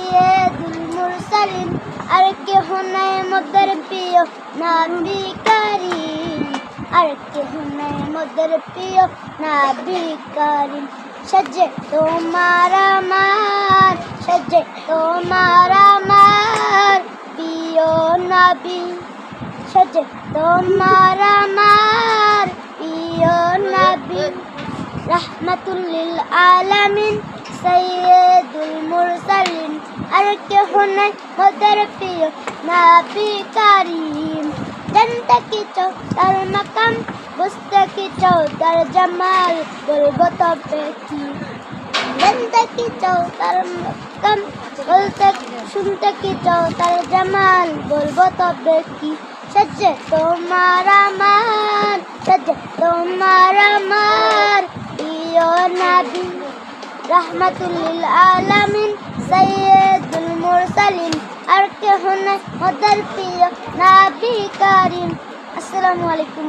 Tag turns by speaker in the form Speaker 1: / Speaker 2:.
Speaker 1: সাইয়্যিদুল মুরসালিন, আর কেহ নাই মোদের প্রিয় নবী করিম, আর কেহ নাই মোদের প্রিয় নবী করিম। সজে তোমার আমার, সজে তোমার আমার প্রিয় নবী, সজে তোমার আমার প্রিয় নবী। রাহমাতুল লিল আলামিন সাইয়্যিদুল মুরসালিন, আর কেহ নাই মোদের প্রিয় নবী করিম। জানতে কি চাও তার মাকাম, বুঝতে কি চাও তার জামাল, বলবো তবে কি। জানতে কি চাও তার মাকাম, বলতে শুনতে কি চাও তার জামাল, বলবো তবে কি। সজে তোমার আমার, সজে তোমার আমার প্রিয় নবী। রাহমাতুল লিল আলামিন সাইয়্যিদুল মুরসালিন, আর কেহ নাই মোদের প্রিয় নবী করিম। আসসালামু আলাইকুম।